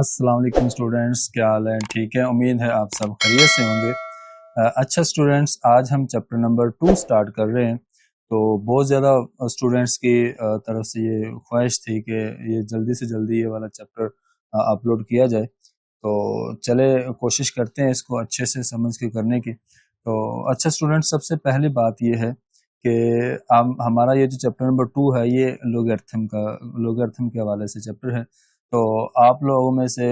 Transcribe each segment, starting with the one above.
अस्सलाम वालेकुम स्टूडेंट्स, क्या हाल है? ठीक है, उम्मीद है आप सब खैरियत से होंगे। अच्छा स्टूडेंट्स, आज हम चैप्टर नंबर 2 स्टार्ट कर रहे हैं। तो बहुत ज़्यादा स्टूडेंट्स की तरफ से ये ख्वाहिश थी कि ये जल्दी से जल्दी ये वाला चैप्टर अपलोड किया जाए। तो चले कोशिश करते हैं इसको अच्छे से समझ के करने की। तो अच्छा स्टूडेंट्स, सबसे पहली बात ये है कि हमारा ये जो चैप्टर नंबर 2 है ये लोगरिथम के हवाले से चैप्टर है। तो आप लोगों में से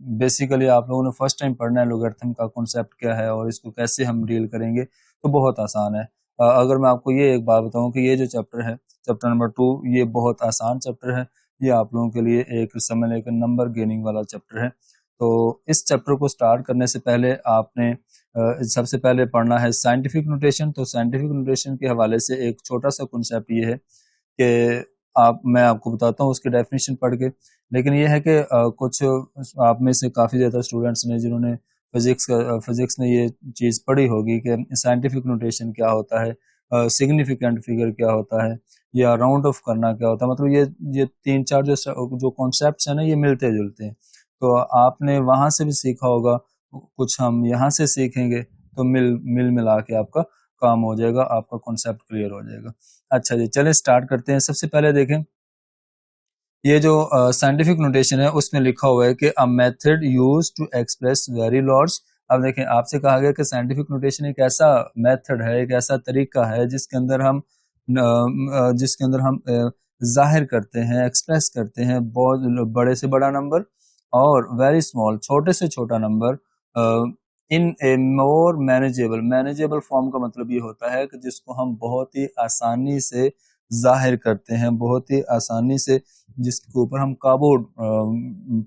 बेसिकली आप लोगों ने फर्स्ट टाइम पढ़ना है लोगरिथम का कॉन्सेप्ट क्या है और इसको कैसे हम डील करेंगे, तो बहुत आसान है। अगर मैं आपको ये एक बात बताऊं कि ये जो चैप्टर है, चैप्टर नंबर 2, ये बहुत आसान चैप्टर है। ये आप लोगों के लिए एक समझ लेकर नंबर गेनिंग वाला चैप्टर है। तो इस चैप्टर को स्टार्ट करने से पहले आपने सबसे पहले पढ़ना है साइंटिफिक नोटेशन। तो साइंटिफिक नोटेशन के हवाले से एक छोटा सा कॉन्सेप्ट ये है कि मैं आपको बताता हूँ उसकी डेफिनेशन पढ़ के। लेकिन ये है कि कुछ आप में से काफ़ी ज़्यादा स्टूडेंट्स ने जिन्होंने फिजिक्स में ये चीज़ पढ़ी होगी कि साइंटिफिक नोटेशन क्या होता है, सिग्निफिकेंट फिगर क्या होता है, या राउंड ऑफ करना क्या होता है। मतलब ये तीन चार जो कॉन्सेप्ट्स हैं ना, ये मिलते जुलते हैं। तो आपने वहाँ से भी सीखा होगा, कुछ हम यहाँ से सीखेंगे, तो मिल मिला के आपका काम हो जाएगा, आपका कॉन्सेप्ट क्लियर हो जाएगा। अच्छा जी, चलें स्टार्ट करते हैं। सबसे पहले देखें, ये जो साइंटिफिक नोटेशन है उसमें लिखा हुआ है कि a method used to express very lords. अब देखें, आपसे कहा गया कि साइंटिफिक नोटेशन एक ऐसा मेथड है, एक ऐसा तरीका है जिसके अंदर हम जाहिर करते हैं, एक्सप्रेस करते हैं बहुत बड़े से बड़ा नंबर और वेरी स्मॉल, छोटे से छोटा नंबर, इन ए मोर मैनेजेबल फॉर्म। का मतलब ये होता है कि जिसको हम बहुत ही आसानी से जाहिर करते हैं, बहुत ही आसानी से जिसके ऊपर हम काबू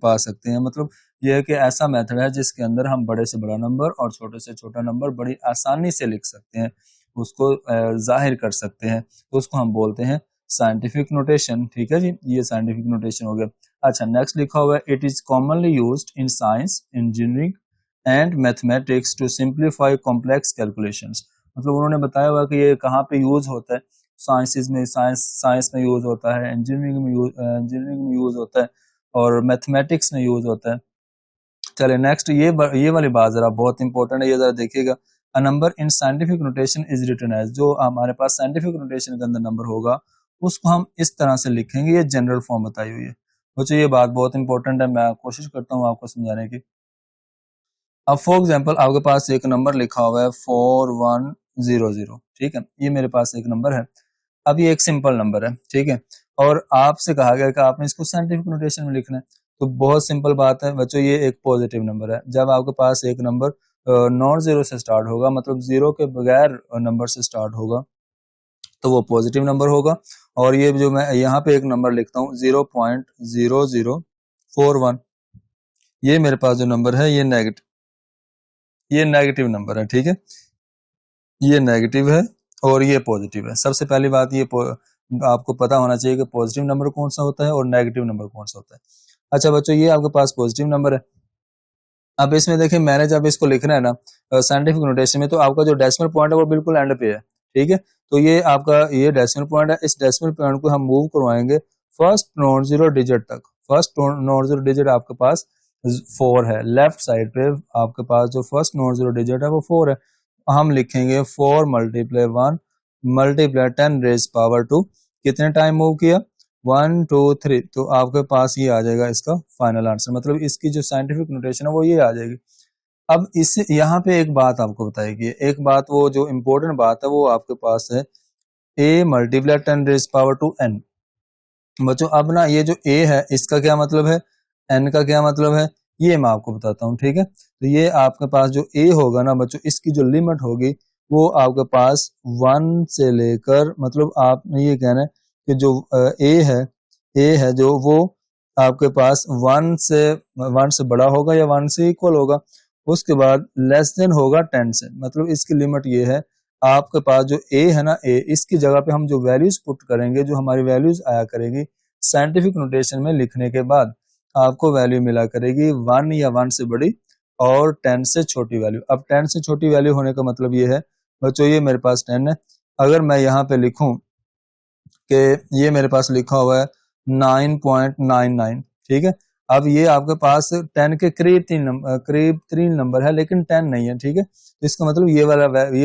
पा सकते हैं। मतलब यह है कि ऐसा मेथड है जिसके अंदर हम बड़े से बड़ा नंबर और छोटे से छोटा नंबर बड़ी आसानी से लिख सकते हैं, उसको जाहिर कर सकते हैं। तो उसको हम बोलते हैं साइंटिफिक नोटेशन। ठीक है जी, ये साइंटिफिक नोटेशन हो गया। अच्छा, नेक्स्ट लिखा हुआ है, it is commonly used in science, engineering and mathematics to simplify complex calculations. मतलब उन्होंने बताया हुआ कि ये कहाँ पे यूज होता है। साइंस में यूज होता है, इंजीनियरिंग में यूज होता है और मैथमेटिक्स में यूज होता है। चले नेक्स्ट, ये वाली बात जरा बहुत इंपॉर्टेंट है, ये जरा देखिएगा। A number in scientific notation is written as, जो हमारे पास साइंटिफिक नोटेशन के अंदर नंबर होगा उसको हम इस तरह से लिखेंगे। ये जनरल फॉर्म बताई हुई है। बच्चों, ये बात बहुत इंपॉर्टेंट है, मैं कोशिश करता हूँ आपको समझाने की। अब फॉर एग्जाम्पल आपके पास एक नंबर लिखा हुआ है 4100, ठीक है, ये मेरे पास एक नंबर है। अब ये एक सिंपल नंबर है, ठीक है, और आपसे कहा गया कि आपने इसको साइंटिफिक नोटेशन में लिखना है। तो बहुत सिंपल बात है बच्चों, ये एक पॉजिटिव नंबर है। जब आपके पास एक नंबर नॉन जीरो से स्टार्ट होगा, मतलब जीरो के बगैर नंबर से स्टार्ट होगा, तो वो पॉजिटिव नंबर होगा। और ये जो मैं यहाँ पे एक नंबर लिखता हूँ 0.0041, ये मेरे पास जो नंबर है ये नेगेटिव नंबर है। ठीक है, ये नेगेटिव है और ये पॉजिटिव है। सबसे पहली बात, ये आपको पता होना चाहिए कि पॉजिटिव नंबर कौन सा होता है और नेगेटिव नंबर कौन सा होता है। अच्छा बच्चों, ये आपके पास पॉजिटिव नंबर है। अब इसमें देखिए, मैंने जब इसको लिखना है ना साइंटिफिक नोटेशन में, तो आपका जो डेसिमल पॉइंट है वो बिल्कुल एंड पे है। ठीक है, तो ये आपका ये डेसिमल पॉइंट है, इस डेसिमल पॉइंट को हम मूव करवाएंगे फर्स्ट नॉन जीरो डिजिट तक। फर्स्ट नॉन जीरो डिजिट आपके पास 4 है, लेफ्ट साइड पे आपके पास जो फर्स्ट नॉन जीरो डिजिट है वो 4 है। हम लिखेंगे 4 मल्टीप्लाई 1 मल्टीप्लाई 10 रेज पावर 2। कितने टाइम मूव किया? 1 2 3। तो आपके पास ये आ जाएगा इसका फाइनल आंसर। मतलब इसकी जो साइंटिफिक नोटेशन है वो ये आ जाएगी। अब इस यहाँ पे एक बात आपको बताएगी, एक बात, वो जो इम्पोर्टेंट बात है वो आपके पास है a multiply 10 raise power 2 n। बच्चों अब ना ये जो a है इसका क्या मतलब है, n का क्या मतलब है, ये मैं आपको बताता हूँ। ठीक है, तो ये आपके पास जो a होगा ना बच्चों, इसकी जो लिमिट होगी वो आपके पास 1 से लेकर, मतलब आपने ये कहना है कि जो a है जो वो आपके पास 1 से बड़ा होगा या 1 से इक्वल होगा। उसके बाद लेस देन होगा 10 से। मतलब इसकी लिमिट ये है, आपके पास जो a है ना, a, इसकी जगह पे हम जो वैल्यूज पुट करेंगे, जो हमारी वैल्यूज आया करेगी साइंटिफिक नोटेशन में लिखने के बाद, आपको वैल्यू मिला करेगी 1 या 1 से बड़ी और 10 से छोटी वैल्यू। अब 10 से छोटी वैल्यू होने का मतलब ये है बच्चों, ये मेरे पास 10 है। अगर मैं यहाँ पे लिखूं कि ये मेरे पास लिखा हुआ है 9.99, ठीक है। अब ये आपके पास 10 के करीब तीन नंबर है, लेकिन 10 नहीं है, ठीक है। तो इसका मतलब ये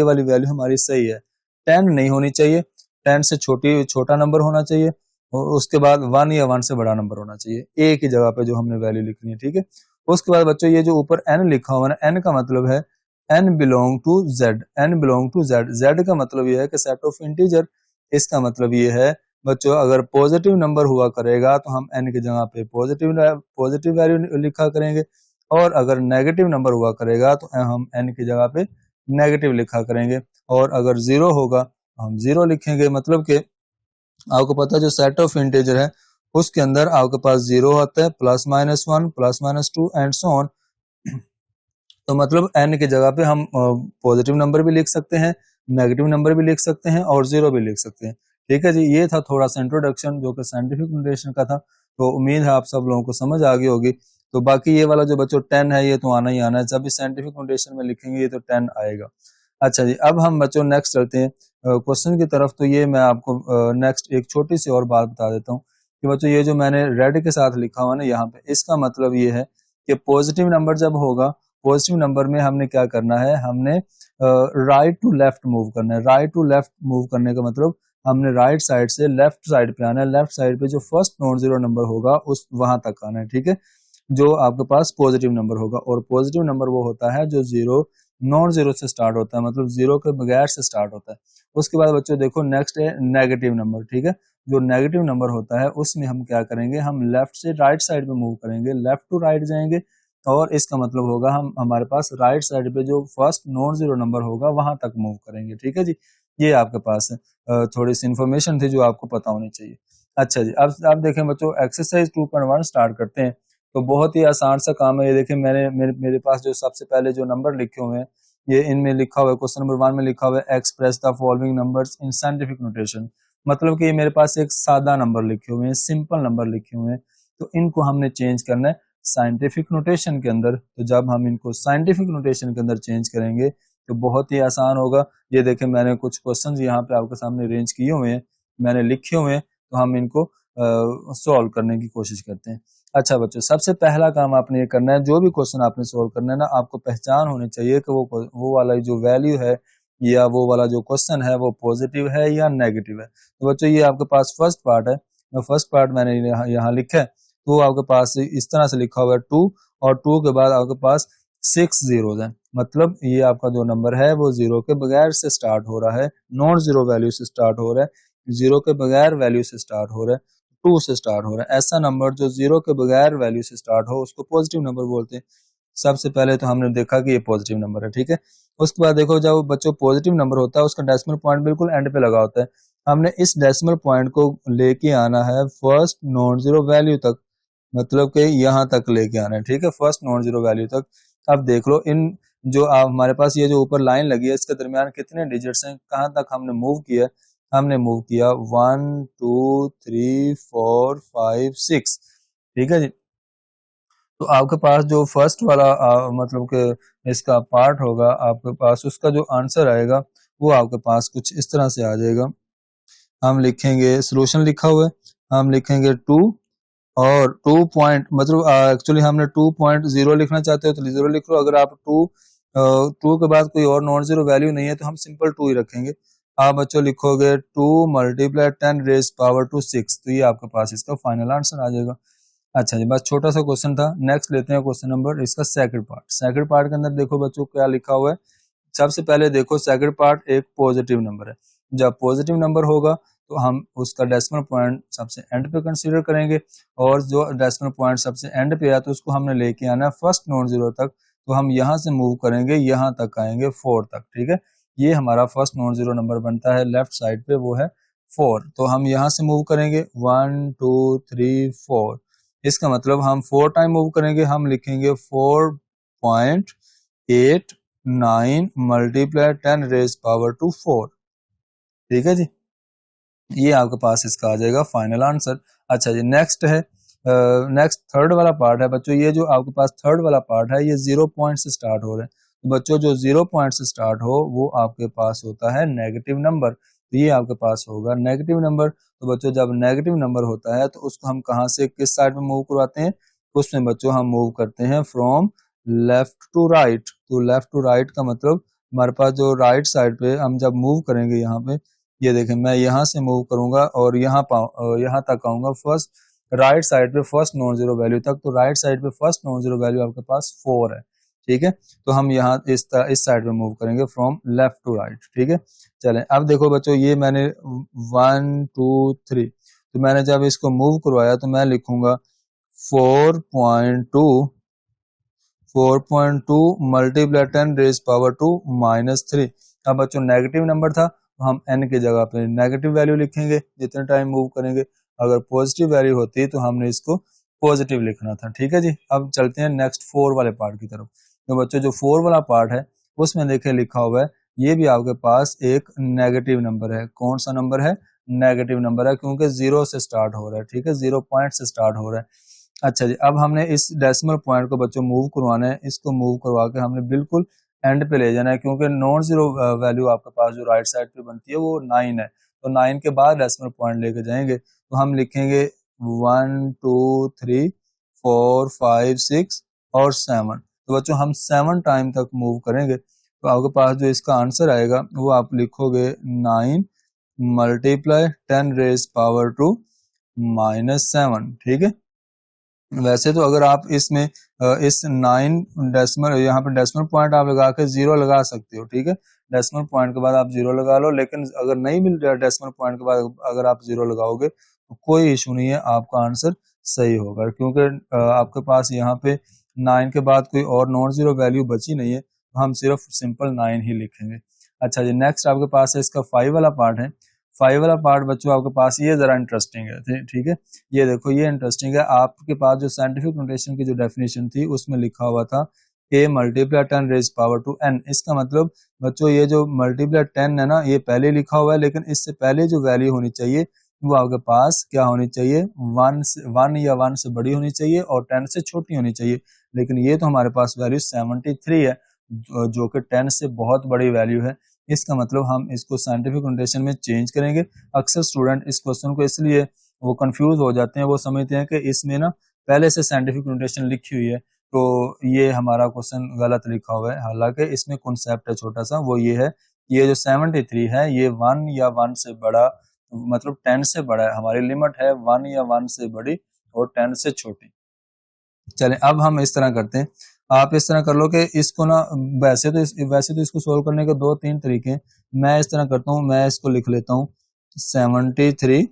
वाली वैल्यू हमारी सही है, 10 नहीं होनी चाहिए, 10 से छोटा नंबर होना चाहिए, और उसके बाद 1 या 1 से बड़ा नंबर होना चाहिए, ए की जगह पे जो हमने वैल्यू लिखनी है, ठीक है। उसके बाद बच्चों ये जो ऊपर n लिखा हुआ है, n का मतलब है n belong to z, n belong to z, z का मतलब ये है कि सेट ऑफ इंटीजर। इसका मतलब ये है बच्चों अगर पॉजिटिव नंबर हुआ करेगा तो हम n की जगह पे पॉजिटिव वैल्यू लिखा करेंगे, और अगर नेगेटिव नंबर हुआ करेगा तो हम n की जगह पे नेगेटिव लिखा करेंगे, और अगर जीरो होगा तो हम जीरो लिखेंगे। मतलब कि आपको पता है जो सेट ऑफ इंटीजर है उसके अंदर आपके पास जीरो होता है, +-1 +-2 एंड सो ऑन। तो मतलब n की जगह पे हम पॉजिटिव नंबर भी लिख सकते हैं, नेगेटिव नंबर भी लिख सकते हैं, और जीरो भी लिख सकते हैं, ठीक है जी। ये था थोड़ा सा इंट्रोडक्शन जो कि साइंटिफिक नोटेशन का था, तो उम्मीद है आप सब लोगों को समझ आ गई होगी। तो बाकी ये वाला जो बच्चों 10 है ये तो आना ही आना है, जब भी साइंटिफिक नोटेशन में लिखेंगे ये तो 10 आएगा। अच्छा जी, अब हम बच्चों नेक्स्ट चलते हैं क्वेश्चन की तरफ। तो ये मैं आपको नेक्स्ट एक छोटी सी और बात बता देता हूँ कि बच्चों ये जो मैंने रेड के साथ लिखा हुआ ना यहाँ पे, इसका मतलब ये है कि पॉजिटिव नंबर जब होगा, पॉजिटिव नंबर में हमने क्या करना है, हमने राइट टू लेफ्ट मूव करना है। राइट टू लेफ्ट मूव करने का मतलब हमने राइट साइड से लेफ्ट साइड पे आना है, लेफ्ट साइड पे जो फर्स्ट नॉन जीरो नंबर होगा उस वहां तक आना है, ठीक है, जो आपके पास पॉजिटिव नंबर होगा। और पॉजिटिव नंबर वो होता है जो जीरो नॉन जीरो से स्टार्ट होता है, मतलब जीरो के बगैर से स्टार्ट होता है। उसके बाद बच्चों देखो नेक्स्ट है नेगेटिव नंबर, ठीक है। जो नेगेटिव नंबर होता है उसमें हम क्या करेंगे, हम लेफ्ट से राइट साइड पे मूव करेंगे, लेफ्ट टू राइट जाएंगे, और इसका मतलब होगा हम हमारे पास राइट साइड पे जो फर्स्ट नॉन जीरो नंबर होगा वहां तक मूव करेंगे, ठीक है जी। ये आपके पास थोड़ी सी इंफॉर्मेशन थी जो आपको पता होनी चाहिए। अच्छा जी, अब आप देखें बच्चों एक्सरसाइज 2.1 स्टार्ट करते हैं। तो बहुत ही आसान सा काम है ये। देखें मेरे पास जो सबसे पहले जो नंबर लिखे हुए हैं, ये इनमें लिखा हुआ है, क्वेश्चन नंबर 1 में लिखा हुआ है express the following numbers in scientific notation. मतलब कि ये मेरे पास एक सादा नंबर लिखे हुए हैं, सिंपल नंबर लिखे हुए हैं, तो इनको हमने चेंज करना है साइंटिफिक नोटेशन के अंदर। तो जब हम इनको साइंटिफिक नोटेशन के अंदर चेंज करेंगे तो बहुत ही आसान होगा। ये देखें मैंने कुछ क्वेश्चंस यहाँ पे आपके सामने अरेंज किए हुए हैं, मैंने लिखे हुए हैं, तो हम इनको सॉल्व करने की कोशिश करते हैं। अच्छा बच्चों, सबसे पहला काम आपने ये करना है, जो भी क्वेश्चन आपने सॉल्व करना है ना, आपको पहचान होनी चाहिए कि वो वाला जो वैल्यू है या वो वाला जो क्वेश्चन है वो पॉजिटिव है या नेगेटिव है। तो बच्चों ये आपके पास फर्स्ट पार्ट है, फर्स्ट पार्ट मैंने यहाँ लिखा है, तो आपके पास इस तरह से लिखा हुआ है 2, और 2 के बाद आपके पास 6 जीरोज है। मतलब ये आपका जो नंबर है वो जीरो के बगैर से स्टार्ट हो रहा है, नॉन जीरो वैल्यू से स्टार्ट हो रहा है, जीरो के बगैर वैल्यू से स्टार्ट हो रहा है, 2 से स्टार्ट हो रहा है। ऐसा नंबर जो जीरो के बगैर वैल्यू से स्टार्ट हो उसको पॉजिटिव नंबर बोलते हैं। सबसे पहले तो हमने देखा कि ये पॉजिटिव नंबर है, ठीक है। उसके बाद देखो जब बच्चों पॉजिटिव नंबर होता है उसका डेसिमल पॉइंट बिल्कुल एंड पे लगा होता है, हमने इस डेसिमल पॉइंट को लेके आना है फर्स्ट नॉन जीरो वैल्यू तक, मतलब कि यहाँ तक लेके आना है, ठीक है, फर्स्ट नॉन जीरो वैल्यू तक। अब देख लो इन जो आप हमारे पास ये जो ऊपर लाइन लगी है इसके दरमियान कितने डिजिट्स हैं, कहाँ तक हमने मूव किया, हमने मूव किया 1 2 3 4 5 6, ठीक है जी। तो आपके पास जो फर्स्ट वाला मतलब कि इसका पार्ट होगा आपके पास, उसका जो आंसर आएगा वो आपके पास कुछ इस तरह से आ जाएगा। हम लिखेंगे सोल्यूशन लिखा हुआ है, हम लिखेंगे 2, और 2 पॉइंट मतलब एक्चुअली हमने 2.0 लिखना चाहते हो तो 0 लिख लो। अगर आप 2 के बाद कोई और नॉन जीरो वैल्यू नहीं है तो हम सिंपल 2 ही रखेंगे। आप बच्चों लिखोगे 2 × 10 रेज़ पावर टू 6, तो ये आपके पास इसका फाइनल आंसर आ जाएगा। अच्छा जी, बस छोटा सा क्वेश्चन था। नेक्स्ट लेते हैं क्वेश्चन नंबर इसका सेकंड पार्ट। सेकंड पार्ट के अंदर देखो बच्चों क्या लिखा हुआ है। सबसे पहले देखो सेकंड पार्ट एक पॉजिटिव नंबर है, जब पॉजिटिव नंबर होगा तो हम उसका डेसिमल पॉइंट सबसे एंड पे कंसीडर करेंगे, और जो डेसिमल पॉइंट सबसे एंड पे है तो उसको हमने लेके आना है फर्स्ट नॉन जीरो तक। तो हम यहाँ से मूव करेंगे, यहाँ तक आएंगे 4 तक, ठीक है। ये हमारा फर्स्ट नॉन जीरो नंबर बनता है लेफ्ट साइड पे, वो है 4। तो हम यहाँ से मूव करेंगे 1 2 3 4, इसका मतलब हम 4 टाइम मूव करेंगे। हम लिखेंगे 4.89 × 10 रेज़ पावर टू 4, ठीक है जी। ये आपके पास इसका आ जाएगा फाइनल आंसर। अच्छा जी, नेक्स्ट है नेक्स्ट थर्ड वाला पार्ट है बच्चों। ये जो आपके पास थर्ड वाला पार्ट है ये 0 पॉइंट से स्टार्ट हो रहा है। तो बच्चों जो 0 पॉइंट से स्टार्ट हो वो आपके पास होता है नेगेटिव नंबर, तो ये आपके पास होगा नेगेटिव नंबर। तो बच्चों जब नेगेटिव नंबर होता है तो उसको हम कहाँ से किस साइड में मूव करवाते हैं, उसमें बच्चों हम मूव करते हैं फ्रॉम लेफ्ट टू राइट। तो लेफ्ट टू राइट का मतलब हमारे पास जो राइट साइड पे हम जब मूव करेंगे, यहाँ पे ये देखें, मैं यहाँ से मूव करूंगा और यहाँ तक आऊंगा फर्स्ट राइट साइड पे फर्स्ट नॉन जीरो वैल्यू तक। तो राइट साइड पे फर्स्ट नॉन जीरो वैल्यू आपके पास 4 है, ठीक है। तो हम यहाँ इस साइड पे मूव करेंगे फ्रॉम लेफ्ट टू राइट, ठीक है। चलें अब देखो बच्चों, ये मैंने 1 2 3, तो मैंने जब इसको मूव करवाया तो मैं लिखूंगा 4.2 मल्टीप्लाई 10 रेज पावर टू -3। अब बच्चों नेगेटिव नंबर था तो हम n की जगह पे नेगेटिव वैल्यू लिखेंगे जितने टाइम मूव करेंगे। अगर पॉजिटिव वैल्यू होती तो हमने इसको पॉजिटिव लिखना था, ठीक है जी। अब चलते हैं नेक्स्ट 4 वाले पार्ट की तरफ। तो बच्चों जो 4 वाला पार्ट है उसमें देखिए लिखा हुआ है, ये भी आपके पास एक नेगेटिव नंबर है। कौन सा नंबर है? नेगेटिव नंबर है, क्योंकि 0 से स्टार्ट हो रहा है, ठीक है, 0 पॉइंट से स्टार्ट हो रहा है। अच्छा जी, अब हमने इस डेसिमल पॉइंट को बच्चों मूव करवाना है। इसको मूव करवा के हमने बिल्कुल एंड पे ले जाना है, क्योंकि नॉन जीरो वैल्यू आपके पास जो राइट साइड पे बनती है वो 9 है। तो 9 के बाद डेसिमल पॉइंट लेके जाएंगे तो हम लिखेंगे 1 2 3 4 5 6 और 7। तो बच्चों हम 7 टाइम तक मूव करेंगे तो आपके पास जो इसका आंसर आएगा वो आप लिखोगे 9 मल्टीप्लाई 10 रेज पावर टू -7, ठीक है। वैसे तो अगर आप इसमें इस 9 डेसिमल, यहाँ पे डेसिमल पॉइंट आप लगा के 0 लगा सकते हो, ठीक है। डेसिमल पॉइंट के बाद आप 0 लगा लो, लेकिन अगर नहीं मिल रहा डेसिमल पॉइंट के बाद अगर आप 0 लगाओगे तो कोई इशू नहीं है, आपका आंसर सही होगा, क्योंकि आपके पास यहाँ पे 9 के बाद कोई और नॉन जीरो वैल्यू बची नहीं है, तो हम सिर्फ सिंपल 9 ही लिखेंगे। अच्छा जी, नेक्स्ट आपके पास है इसका 5 वाला पार्ट है। 5 वाला पार्ट बच्चों आपके पास ये जरा इंटरेस्टिंग है, ठीक है। ये देखो, ये इंटरेस्टिंग है। आपके पास जो साइंटिफिक नोटेशन की जो डेफिनेशन थी उसमें लिखा हुआ था a multiply 10 raise power two n। इसका मतलब बच्चों ये जो मल्टीप्लाई 10 है ना, ये पहले लिखा हुआ है, लेकिन इससे पहले जो वैल्यू होनी चाहिए वो आपके पास क्या होनी चाहिए? 1 या 1 से बड़ी होनी चाहिए और 10 से छोटी होनी चाहिए। लेकिन ये तो हमारे पास वैल्यू 73 है, जो कि 10 से बहुत बड़ी वैल्यू है। इसका मतलब हम इसको साइंटिफिक नोटेशन में चेंज करेंगे। अक्सर स्टूडेंट इस क्वेश्चन को इसलिए वो कंफ्यूज हो जाते हैं, वो समझते हैं कि इसमें ना पहले से साइंटिफिक नोटेशन लिखी हुई है, तो ये हमारा क्वेश्चन गलत लिखा हुआ है। हालांकि इसमें कॉन्सेप्ट है छोटा सा, वो ये है, ये जो 73 है ये 1 या 1 से बड़ा, मतलब 10 से बड़ा है। हमारी लिमिट है 1 या 1 से बड़ी और 10 से छोटी। चलें अब हम इस तरह करते हैं, आप इस तरह कर लो कि इसको ना, वैसे तो इसको सोल्व करने के 2-3 तरीके हैं। मैं इस तरह करता हूँ, मैं इसको लिख लेता हूँ 73,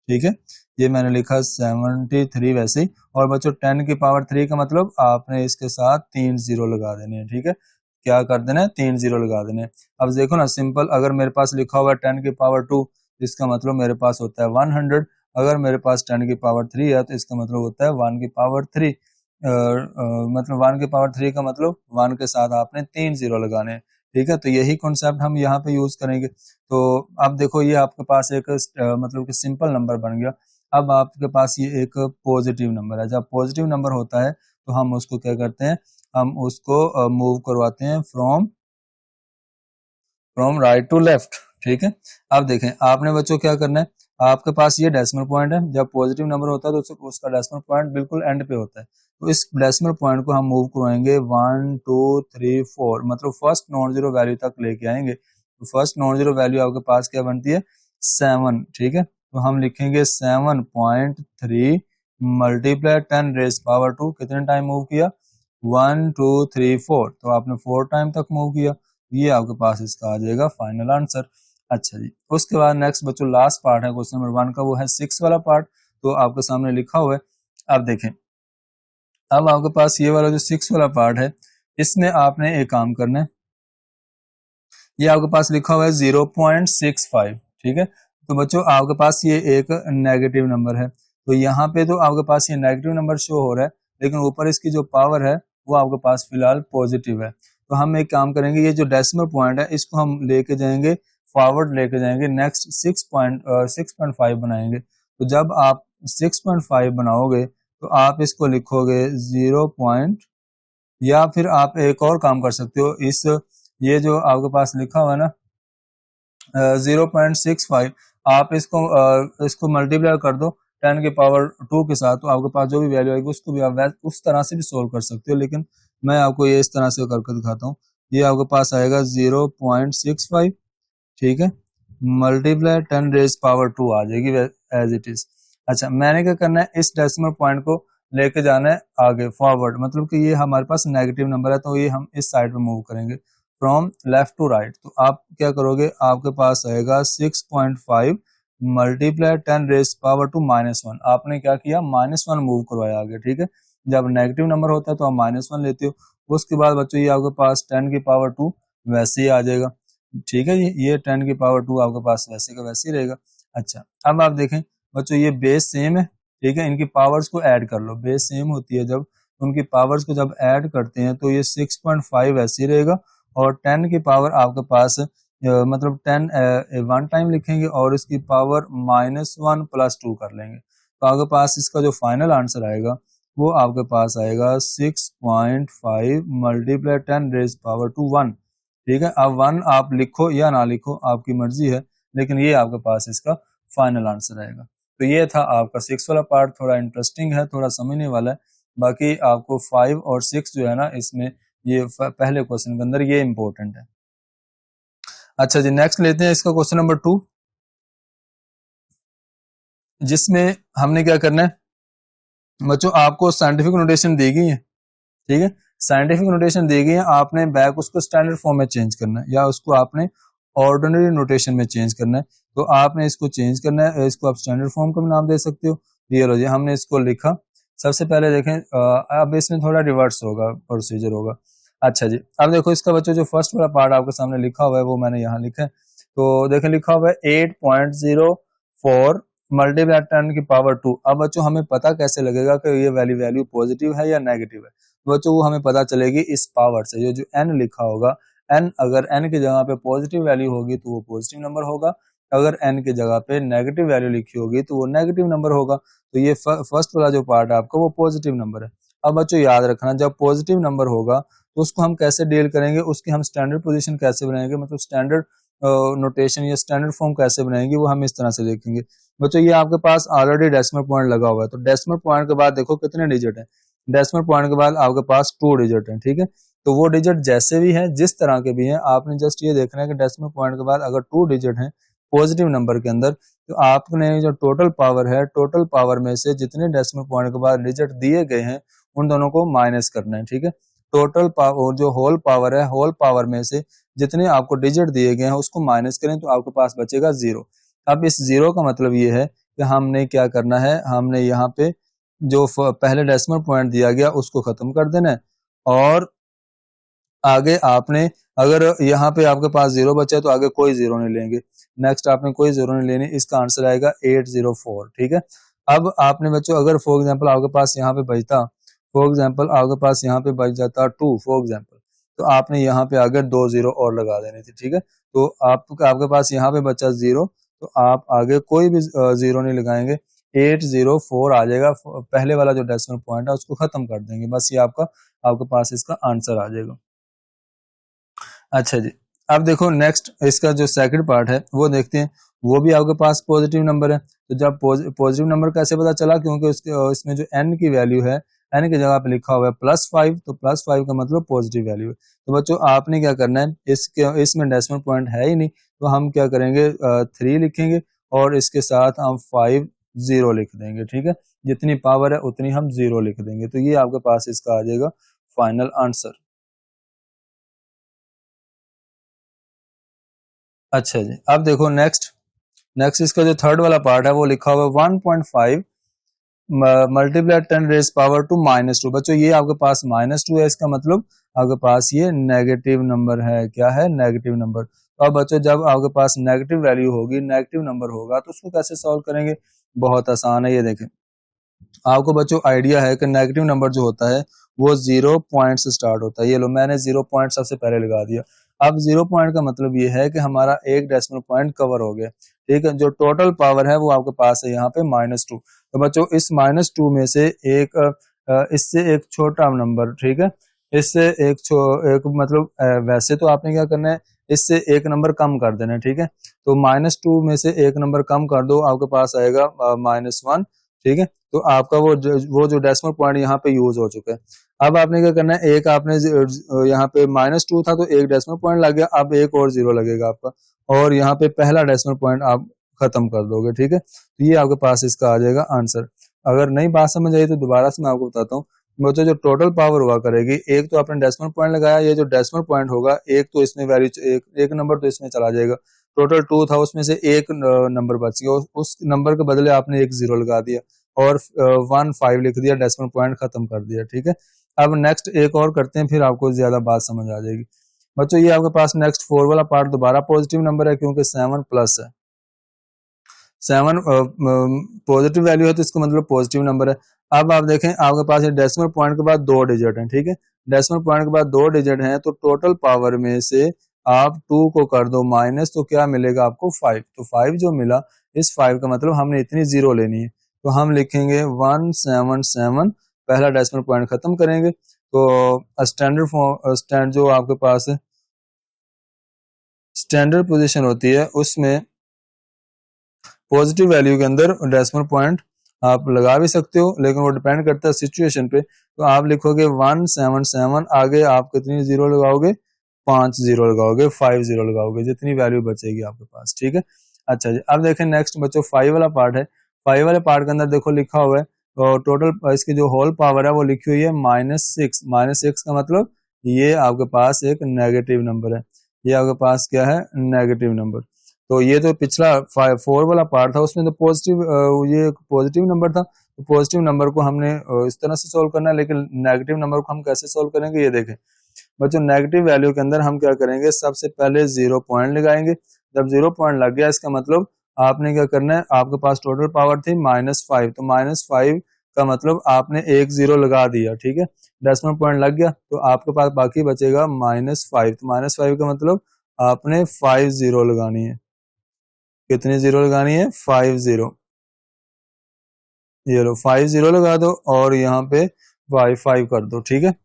ठीक है। ये मैंने लिखा 73 वैसे ही। और बच्चों 10 की पावर 3 का मतलब आपने इसके साथ 3 0 लगा देने हैं, ठीक है। क्या कर देना है? 3 0 लगा देने हैं। अब देखो ना, सिंपल, अगर मेरे पास लिखा हुआ है 10 की पावर 2, इसका मतलब मेरे पास होता है 100। अगर मेरे पास 10 की पावर 3 है तो इसका मतलब होता है 1 की पावर 3। मतलब 1 की पावर 3 का मतलब 1 के साथ आपने 3 0 लगाने हैं, ठीक है। तो यही कॉन्सेप्ट हम यहाँ पे यूज करेंगे। तो अब देखो, ये आपके पास एक मतलब कि सिंपल नंबर बन गया। अब आपके पास ये एक पॉजिटिव नंबर है। जब पॉजिटिव नंबर होता है तो हम उसको क्या करते हैं? हम उसको मूव करवाते हैं फ्रॉम राइट टू लेफ्ट, ठीक है। अब देखें, आपने बच्चों क्या करना है, आपके पास ये डेसिमल पॉइंट है। जब पॉजिटिव नंबर होता है तो उसका डेसिमल पॉइंट बिल्कुल एंड पे होता है। तो इस डेसिमल पॉइंट को हम मूव करवाएंगे 1 2 3 4, मतलब फर्स्ट नॉन जीरो वैल्यू तक लेके आएंगे। तो फर्स्ट नॉन जीरो वैल्यू आपके पास क्या बनती है? 7, ठीक है। तो हम लिखेंगे 7.3 मल्टीप्लाई 10 रेज पावर टू, कितने टाइम मूव किया? 1 2 3 4, तो आपने 4 टाइम तक मूव किया। ये आपके पास इसका आ जाएगा फाइनल आंसर। अच्छा जी, उसके बाद नेक्स्ट बच्चों लास्ट पार्ट है क्वेश्चन नंबर 1 का, वो है 6 वाला पार्ट। तो आपके सामने लिखा हुआ है, अब देखें, अब आपके पास ये वाला जो 6 वाला पार्ट है, इसमें आपने एक काम करना है। ये आपके पास लिखा हुआ है 0.65, ठीक है। तो बच्चों आपके पास ये एक नेगेटिव नंबर है, तो यहाँ पे तो आपके पास ये नेगेटिव नंबर शो हो रहा है, लेकिन ऊपर इसकी जो पावर है वो आपके पास फिलहाल पॉजिटिव है। तो हम एक काम करेंगे, ये जो डेसिमल पॉइंट है इसको हम लेके जाएंगे फॉरवर्ड, लेके जाएंगे नेक्स्ट 6.5 बनाएंगे। तो जब आप 6.5 बनाओगे तो आप इसको लिखोगे 0. या फिर आप एक और काम कर सकते हो, इस ये जो आपके पास लिखा हुआ है ना 0.65, आप इसको मल्टीप्लाई कर दो 10 की पावर 2 के साथ, तो आपके पास जो भी वैल्यू आएगी उसको भी आप उस तरह से भी सोल्व कर सकते हो, लेकिन मैं आपको ये इस तरह से करके दिखाता हूँ। ये आपके पास आएगा 0.65, ठीक है, मल्टीप्लाई 10 रेज पावर 2 आ जाएगी एज इट इज। अच्छा, मैंने क्या करना है, इस डेसिमल पॉइंट को लेके जाना है आगे फॉरवर्ड, मतलब कि ये हमारे पास नेगेटिव नंबर है तो ये हम इस साइड पे मूव करेंगे फ्रॉम लेफ्ट टू राइट। तो आप क्या करोगे, आपके पास आएगा 6.5 मल्टीप्लाई 10 रेज पावर टू -1। आपने क्या किया, -1 मूव करवाया आगे, ठीक है। जब नेगेटिव नंबर होता है तो आप -1 लेते हो। उसके बाद बच्चों ये आपके पास 10 की पावर 2 वैसे ही आ जाएगा, ठीक है। ये 10 की पावर 2 आपके पास वैसे का वैसे ही रहेगा। अच्छा, अब आप देखें बच्चों ये बेस सेम है, ठीक है, इनकी पावर्स को ऐड कर लो। बेस सेम होती है जब उनकी पावर्स को जब ऐड करते हैं तो ये 6.5 ऐसे ही रहेगा, और 10 की पावर आपके पास मतलब 10 वन टाइम लिखेंगे और इसकी पावर -1 + 2 कर लेंगे, तो आपके पास इसका जो फाइनल आंसर आएगा वो आपके पास आएगा 6.5 मल्टीप्लाई 10 रेज पावर टू 1, ठीक है। अब 1 आप लिखो या ना लिखो आपकी मर्जी है, लेकिन ये आपके पास इसका फाइनल आंसर आएगा। तो ये था आपका 6 वाला पार्ट, थोड़ा इंटरेस्टिंग है, थोड़ा समझने वाला है। बाकी आपको 5 और 6 जो है ना, इसमें ये पहले क्वेश्चन के अंदर ये इंपॉर्टेंट है। अच्छा जी, नेक्स्ट लेते हैं इसका क्वेश्चन नंबर 2, जिसमें हमने क्या करना है बच्चों, आपको साइंटिफिक नोटेशन दी गई है, ठीक है। साइंटिफिक नोटेशन दी गई है, आपने बैक उसको स्टैंडर्ड फॉर्म में चेंज करना है या उसको आपने ऑर्डिनरी नोटेशन में चेंज करना है। तो आपने इसको चेंज करना है, इसको आप स्टैंडर्ड फॉर्म का भी नाम दे सकते हो। ये लो जी, हमने इसको लिखा। सबसे पहले देखें, अब इसमें थोड़ा रिवर्स होगा, प्रोसीजर होगा। अच्छा जी, अब देखो इसका बच्चों जो फर्स्ट वाला पार्ट आपके सामने लिखा हुआ है वो मैंने यहाँ लिखा है। तो देखें लिखा हुआ है 8.04 मल्टीप्लाई 10 की पावर 2। अब बच्चों हमें पता कैसे लगेगा कि ये वैल्यू पॉजिटिव है या नेगेटिव है? बच्चों वो हमें पता चलेगी इस पावर से, जो n लिखा होगा, n अगर n की जगह पे पॉजिटिव वैल्यू होगी तो वो पॉजिटिव नंबर होगा, अगर n की जगह पे नेगेटिव वैल्यू लिखी होगी तो वो नेगेटिव नंबर होगा। तो ये फर्स्ट वाला जो पार्ट है आपका वो पॉजिटिव नंबर है। अब बच्चों याद रखना, जब पॉजिटिव नंबर होगा तो उसको हम कैसे डील करेंगे, उसकी हम स्टैंडर्ड पोजिशन कैसे बनाएंगे, मतलब स्टैंडर्ड नोटेशन या स्टैंडर्ड फॉर्म कैसे बनाएंगे, वो हम इस तरह से देखेंगे। बच्चों ये आपके पास ऑलरेडी डेसिमल पॉइंट लगा हुआ है, तो डेसिमल पॉइंट के बाद देखो कितने डिजिट है, डेसिमल पॉइंट के बाद आपके पास 2 डिजिट है, ठीक है। तो वो डिजिट जैसे भी है, जिस तरह के भी हैं, आपने जस्ट ये देखना है कि डेसिमल पॉइंट के बाद अगर 2 डिजिट हैं पॉजिटिव नंबर के अंदर, तो आपने जो टोटल पावर है, टोटल पावर में से जितने डेसिमल पॉइंट के बाद डिजिट दिए गए हैं उन दोनों को माइनस करना है, ठीक है। टोटल पावर जो होल पावर है, होल पावर में से जितने आपको डिजिट दिए गए हैं उसको माइनस करें तो आपके पास बचेगा 0। अब इस 0 का मतलब ये है कि हमने क्या करना है, हमने यहाँ पे जो पहले डेसिमल पॉइंट दिया गया उसको खत्म कर देना है, और आगे आपने अगर यहाँ पे आपके पास 0 बचा है तो आगे कोई 0 नहीं लेंगे। नेक्स्ट आपने कोई 0 नहीं लेनी, इसका आंसर आएगा 804, ठीक है। अब आपने बच्चों अगर फॉर एग्जांपल आपके पास यहाँ पे बचता, फॉर एग्जांपल आपके पास यहाँ पे बच जाता 2 फॉर एग्जांपल, तो आपने यहाँ पे आगे 2 0 और लगा देने थे, ठीक है। तो आपके पास यहाँ पे बचा 0, तो आप आगे कोई भी 0 नहीं लगाएंगे, 804 आ जाएगा। पहले वाला जो डेसिमल पॉइंट है उसको खत्म कर देंगे, बस ये आपके पास इसका आंसर आ जाएगा। अच्छा जी, अब देखो नेक्स्ट इसका जो सेकंड पार्ट है वो देखते हैं, वो भी आपके पास पॉजिटिव नंबर है। तो जब पॉजिटिव नंबर कैसे पता चला, क्योंकि इसमें जो n की वैल्यू है, n की जगह पे लिखा हुआ है +5, तो +5 का मतलब पॉजिटिव वैल्यू है। तो बच्चों आपने क्या करना है, इसमें डेसिमल पॉइंट है ही नहीं, तो हम क्या करेंगे 3 लिखेंगे और इसके साथ हम 5 0 लिख देंगे, ठीक है। जितनी पावर है उतनी हम 0 लिख देंगे, तो ये आपके पास इसका आ जाएगा फाइनल आंसर। अच्छा जी, अब देखो नेक्स्ट इसका जो थर्ड वाला पार्ट है वो लिखा हुआ है 1.5 मल्टीप्लाई 10 रेज पावर टू -2। बच्चों ये आपके पास -2 है, इसका मतलब आपके पास ये नेगेटिव नंबर है। क्या है? Negative number. तो अब बच्चों जब आपके पास नेगेटिव वैल्यू होगी, नेगेटिव नंबर होगा, तो उसको कैसे सॉल्व करेंगे? बहुत आसान है, ये देखें। आपको बच्चों आइडिया है कि नेगेटिव नंबर जो होता है वो 0 पॉइंट से स्टार्ट होता है। ये लो मैंने 0 पॉइंट सबसे पहले लगा दिया। अब 0 पॉइंट का मतलब ये है कि हमारा एक डेसिमल पॉइंट कवर हो गया, ठीक है। जो टोटल पावर है वो आपके पास है यहाँ पे -2। तो बच्चों इस -2 में से इससे एक छोटा नंबर, ठीक है, इससे एक मतलब वैसे तो आपने क्या करना है, इससे एक नंबर कम कर देना है, ठीक है। तो -2 में से एक नंबर कम कर दो, आपके पास आएगा -1। ठीक है। तो आपका वो जो डेसिमल पॉइंट यहाँ पे यूज हो चुका है। अब आपने क्या करना है, एक आपने यहाँ पे -2 था तो एक डेसिमल पॉइंट लग गया, अब एक और जीरो लगेगा आपका, और यहाँ पे पहला डेसिमल पॉइंट आप खत्म कर दोगे, ठीक है। तो ये आपके पास इसका आ जाएगा आंसर। अगर नहीं बात समझ आई तो दोबारा से मैं आपको बताता हूँ। बच्चों जो टोटल पावर हुआ करेगी, एक तो आपने डेसिमल पॉइंट लगाया, ये जो डेसिमल पॉइंट होगा एक तो इसमें वैल्यू एक नंबर तो इसमें चला जाएगा, टोटल 2 था उसमें से एक नंबर बच गया, उस नंबर के बदले आपने एक जीरो लगा दिया और 1 5 लिख दिया, डेसिमल पॉइंट खत्म कर दिया, ठीक है। अब नेक्स्ट एक और करते हैं, फिर आपको ज्यादा बात समझ आ जाएगी। बच्चों ये आपके पास नेक्स्ट 4 वाला पार्ट दोबारा पॉजिटिव नंबर है, क्योंकि 7 प्लस है, 7 पॉजिटिव वैल्यू है तो इसका मतलब पॉजिटिव नंबर है। अब आप देखें आपके पास डेसिमल पॉइंट के बाद 2 डिजिट हैं, ठीक है। डेसिमल पॉइंट के बाद 2 डिजिट हैं, तो टोटल पावर में से आप 2 को कर दो माइनस, तो क्या मिलेगा आपको 5। तो 5 जो मिला, इस 5 का मतलब हमने इतनी जीरो लेनी है, तो हम लिखेंगे 177, पहला डेसिमल पॉइंट खत्म करेंगे। तो स्टैंडर्ड जो आपके पास स्टैंडर्ड पोजीशन होती है उसमें पॉजिटिव वैल्यू के अंदर डेसिमल पॉइंट आप लगा भी सकते हो, लेकिन वो डिपेंड करता है सिचुएशन पे। तो आप लिखोगे 177, आगे आप कितनी जीरो लगाओगे, 5 जीरो लगाओगे, 5 जीरो लगाओगे, जितनी वैल्यू बचेगी आपके पास, ठीक है। अच्छा जी, अब देखें नेक्स्ट बच्चों 5 वाला पार्ट है। 5 वाले पार्ट के अंदर देखो लिखा हुआ है, तो टोटल इसकी जो होल पावर है वो लिखी हुई है -6। -6 का मतलब ये आपके पास एक नेगेटिव नंबर है, ये आपके पास क्या है, नेगेटिव नंबर। तो ये जो पिछला 4 वाला पार्ट था उसमें तो पॉजिटिव, ये पॉजिटिव नंबर था, तो पॉजिटिव नंबर को हमने इस तरह से सोल्व करना है, लेकिन नेगेटिव नंबर को हम कैसे सोल्व करेंगे, ये देखें बच्चों। नेगेटिव वैल्यू के अंदर हम क्या करेंगे, सबसे पहले 0 पॉइंट लगाएंगे। जब 0 पॉइंट लग गया, इसका मतलब आपने क्या करना है, आपके पास टोटल पावर थी -5, तो -5 का मतलब आपने एक जीरो लगा दिया, ठीक है। डेसिमल पॉइंट लग गया, तो आपके पास बाकी बचेगा -5, तो -5 का मतलब आपने 5 जीरो लगानी है। कितनी जीरो लगानी है, 5 जीरो। ये लो 5 जीरो लगा दो और यहाँ पे 5 कर दो, ठीक है।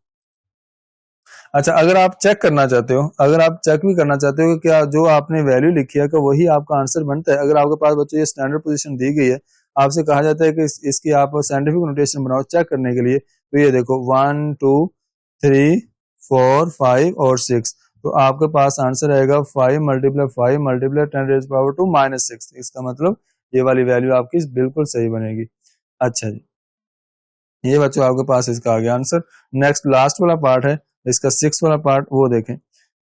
अच्छा, अगर आप चेक करना चाहते हो, अगर आप चेक भी करना चाहते हो कि क्या जो आपने वैल्यू लिखी है कि वही आपका आंसर बनता है, अगर आपके पास बच्चों ये स्टैंडर्ड पोजीशन दी गई है, आपसे कहा जाता है कि इसकी आप साइंटिफिक नोटेशन बनाओ चेक करने के लिए, तो ये देखो 1 2 3 4 5 और 6, तो आपके पास आंसर आएगा 5 × 5 × 10⁻²-6। इसका मतलब ये वाली वैल्यू आपकी बिल्कुल सही बनेगी। अच्छा जी, ये बच्चों आपके पास इसका आ गया आंसर। नेक्स्ट लास्ट वाला पार्ट है इसका 6 वाला पार्ट, वो देखें।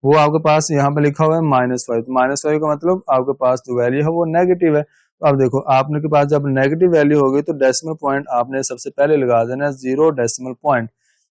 वो आपके पास यहाँ पे लिखा हुआ है -5, तो -5 का मतलब आपके पास जो वैल्यू है वो नेगेटिव है। तो अब देखो आपने के पास जब नेगेटिव वैल्यू होगी तो डेसिमल पॉइंट आपने सबसे पहले लगा देना है 0 डेसिमल पॉइंट।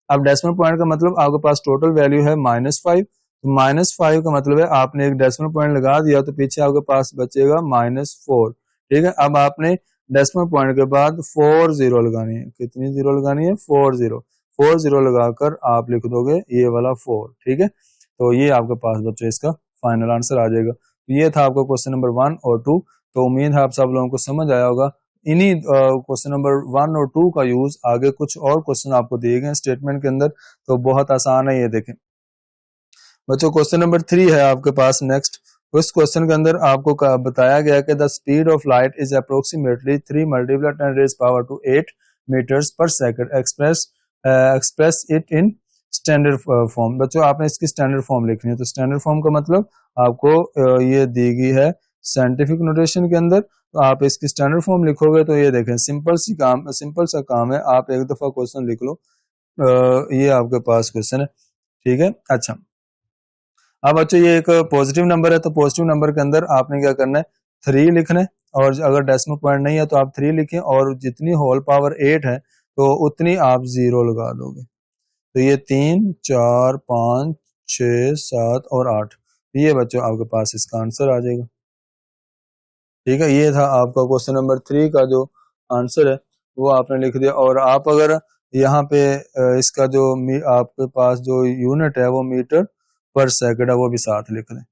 अब डेसिमल पॉइंट का मतलब आपके पास टोटल वैल्यू है -5, तो -5 का मतलब है आपने एक डेसिमल पॉइंट लगा दिया, तो पीछे आपके पास बचेगा -4, ठीक है। अब आपने डेसिमल पॉइंट के बाद 4 जीरो लगानी है, कितनी जीरो लगानी है, 4 जीरो। 4 जीरो लगाकर आप लिख दोगे ये वाला 4, ठीक है। तो ये आपके पास बच्चों इसका फाइनल आंसर आ जाएगा। ये था आपका क्वेश्चन नंबर 1 और 2। तो उम्मीद है आप सब लोगों को समझ आया होगा। इन्हीं क्वेश्चन नंबर 1 और 2 का यूज आगे कुछ और क्वेश्चन आपको दिए गए स्टेटमेंट के अंदर, तो बहुत आसान है। ये देखें बच्चों, क्वेश्चन नंबर 3 है आपके पास नेक्स्ट। उस क्वेश्चन के अंदर आपको बताया गया कि the speed of light is approximately 3 × 10⁻⁸ metres per second, express it in standard form. बच्चों आपने इसकी स्टैंडर्ड फॉर्म लिखनी है, तो स्टैंडर्ड फॉर्म का मतलब आपको ये दी गई है साइंटिफिक नोटेशन के अंदर, तो आप इसकी स्टैंडर्ड फॉर्म लिखोगे। तो ये देखें सिंपल सा काम है, आप एक दफा क्वेश्चन लिख लो। ये आपके पास क्वेश्चन है, ठीक है। अच्छा, अब बच्चों ये एक पॉजिटिव नंबर है, तो पॉजिटिव नंबर के अंदर आपने क्या करना है, 3 लिखना है, और अगर डेसिमल पॉइंट नहीं है तो आप 3 लिखें, और जितनी होल पावर 8 है तो उतनी आप जीरो लगा दोगे। तो ये 3 4 5 6 7 और 8, ये बच्चों आपके पास इसका आंसर आ जाएगा, ठीक है। ये था आपका क्वेश्चन नंबर 3 का जो आंसर है वो आपने लिख दिया। और आप अगर यहाँ पे इसका जो आपके पास जो यूनिट है वो मीटर पर सेकंड है वो भी साथ लिख लें।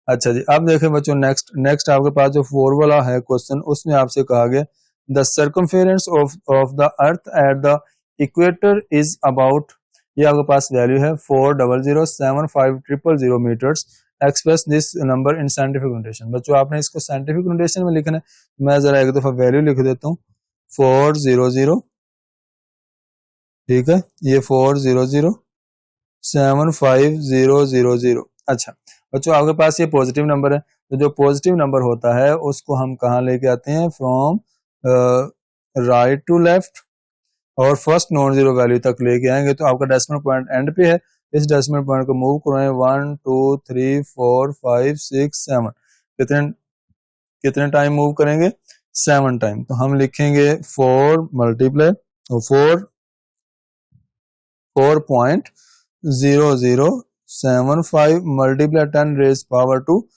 अच्छा जी, अब देखें बच्चों नेक्स्ट आपके पास जो 4 वाला है क्वेश्चन, उसमें आपसे कहा गया the circumference of the earth at the equator is about, ये आपके पास वैल्यू है 400,750,000 metres. Express this number in scientific notation. बच्चों आपने इसको साइंटिफिक नोटेशन में लिखना है। मैं जरा एक दफा वैल्यू लिख देता हूँ। 400, ठीक है, ये 4007500। अच्छा बच्चों, आपके पास ये पॉजिटिव नंबर है, तो जो पॉजिटिव नंबर होता है उसको हम कहाँ लेके आते हैं, फ्रॉम राइट टू लेफ्ट और फर्स्ट नॉन जीरो वैल्यू तक लेके आएंगे। तो आपका डेसिमल पॉइंट एंड पे है, इस डेसिमल पॉइंट को मूव करवाएं 1 2 3 4 5 6 7, कितने कितने टाइम मूव करेंगे, 7 टाइम। तो हम लिखेंगे 4 multiply 4.0075 multiply 10 raise power two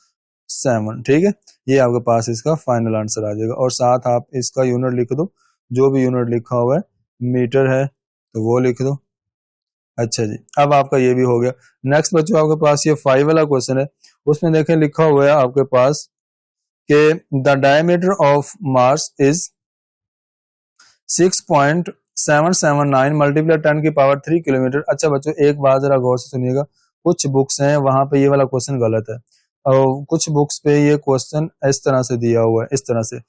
7, ठीक है। ये आपके पास इसका फाइनल आंसर आ जाएगा। और साथ आप इसका यूनिट लिख दो, जो भी यूनिट लिखा हुआ है, मीटर है तो वो लिख दो। अच्छा जी, अब आपका ये भी हो गया। नेक्स्ट बच्चों, आपके पास ये 5 वाला क्वेश्चन है, उसमें देखें लिखा हुआ है आपके पास कि the diameter of Mars is 6.779 multiply 10 की पावर 3 किलोमीटर। अच्छा बच्चों, एक बात जरा गौर से सुनिएगा, कुछ बुक्स हैं वहां पे ये वाला क्वेश्चन गलत है, और कुछ बुक्स पे ये क्वेश्चन इस तरह से दिया हुआ है, इस तरह से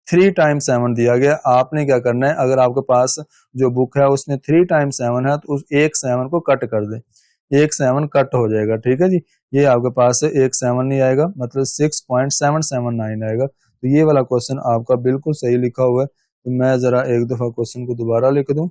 3 टाइम्स 7 दिया गया। आपने क्या करना है, अगर आपके पास जो बुक है उसमें 3 टाइम्स 7 है तो उस एक 7 को कट कर दे, एक 7 कट हो जाएगा, ठीक है जी। ये आपके पास एक 7 नहीं आएगा, मतलब 6.779 आएगा। तो ये वाला क्वेश्चन आपका बिल्कुल सही लिखा हुआ है। तो मैं जरा एक दफा क्वेश्चन को दोबारा लिख दूं।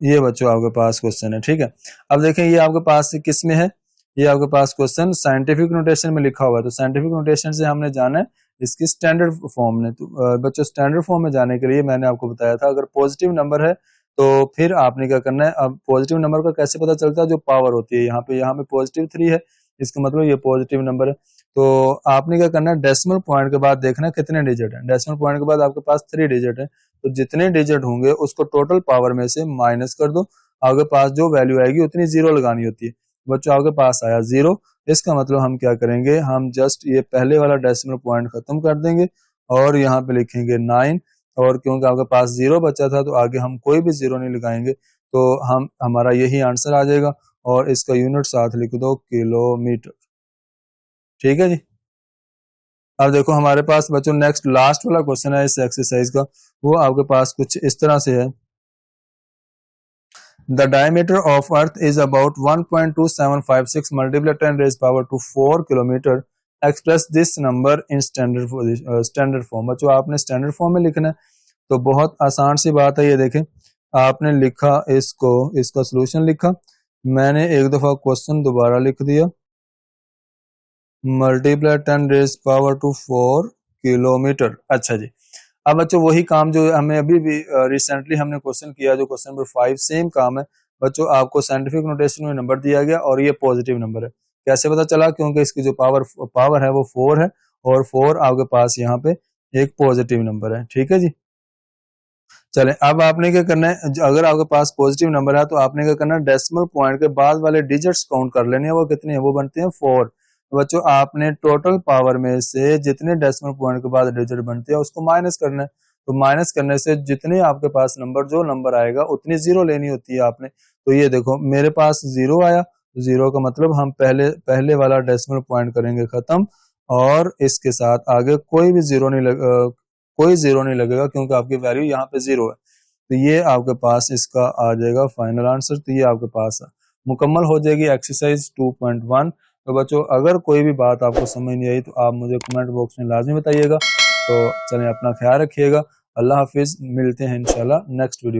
ये बच्चों आपके पास क्वेश्चन है, ठीक है। अब देखें ये आपके पास किस में है, ये आपके पास क्वेश्चन साइंटिफिक नोटेशन में लिखा हुआ है। तो साइंटिफिक नोटेशन से हमने जाना है इसकी स्टैंडर्ड फॉर्म में। तो बच्चों, स्टैंडर्ड फॉर्म में जाने के लिए मैंने आपको बताया था, अगर पॉजिटिव नंबर है तो फिर आपने क्या करना है, अब पॉजिटिव नंबर का कैसे पता चलता है, जो पावर होती है, यहाँ पे +3 है, इसका मतलब ये पॉजिटिव नंबर है। तो आपने क्या करना है, डेसिमल पॉइंट के बाद देखना कितने डिजिट है। डेसिमल पॉइंट के बाद आपके पास 3 डिजिट है, तो जितने डिजिट होंगे उसको टोटल पावर में से माइनस कर दो, आपके पास जो वैल्यू आएगी उतनी जीरो लगानी होती है। बच्चों, आपके पास आया 0, इसका मतलब हम क्या करेंगे, हम जस्ट ये पहले वाला डेसिमल पॉइंट खत्म कर देंगे और यहाँ पे लिखेंगे 9, और क्योंकि आपके पास 0 बचा था तो आगे हम कोई भी 0 नहीं लगाएंगे, तो हमारा यही आंसर आ जाएगा। और इसका यूनिट साथ लिख दो, किलोमीटर, ठीक है जी। अब देखो हमारे पास बच्चों नेक्स्ट लास्ट वाला क्वेश्चन है इस एक्सरसाइज का, वो आपके पास कुछ इस तरह से है। The diameter of Earth is about 1.2756 multiplied 10 raised power to 4 kilometre. Express this number in standard form. बच्चों, आपने स्टैंडर्ड फॉर्म में लिखना है, तो बहुत आसान सी बात है। ये देखें, आपने लिखा इसको, इसका सोल्यूशन लिखा, मैंने एक दफा क्वेश्चन दोबारा लिख दिया, multiply 10 raise power two 4 kilometre. अच्छा जी, अब बच्चों वही काम जो हमें अभी भी रिसेंटली हमने क्वेश्चन किया, जो क्वेश्चन नंबर 5, सेम काम है बच्चों। आपको साइंटिफिक नोटेशन में नंबर दिया गया और ये पॉजिटिव नंबर है। कैसे पता चला, क्योंकि इसकी जो पावर है वो 4 है, और 4 आपके पास यहाँ पे एक पॉजिटिव नंबर है, ठीक है जी। चलें, अब आपने क्या करना है, अगर आपके पास पॉजिटिव नंबर है तो आपने क्या करना है, डेसिमल पॉइंट के बाद वाले डिजिट्स काउंट कर लेने हैं, वो कितने हैं, वो बनते हैं 4। तो बच्चों, आपने टोटल पावर में से जितने डेसिमल पॉइंट के बाद डिजिट बनते हैं उसको माइनस करना है। तो माइनस करने से जितने आपके पास नंबर, जो नंबर आएगा उतनी 0 लेनी होती है आपने। तो ये देखो मेरे पास 0 आया, 0 का मतलब हम पहले वाला डेसिमल पॉइंट करेंगे खत्म, और इसके साथ आगे कोई 0 नहीं लगेगा, क्योंकि आपकी वैल्यू यहाँ पे 0 है। तो ये आपके पास इसका आ जाएगा फाइनल आंसर। तो ये आपके पास मुकम्मल हो जाएगी एक्सरसाइज 2.1। तो बच्चों, अगर कोई भी बात आपको समझ नहीं आई तो आप मुझे कमेंट बॉक्स में लाजमी बताइएगा। तो चलें, अपना ख्याल रखिएगा। अल्लाह हाफिज, मिलते हैं इंशाल्लाह नेक्स्ट वीडियो।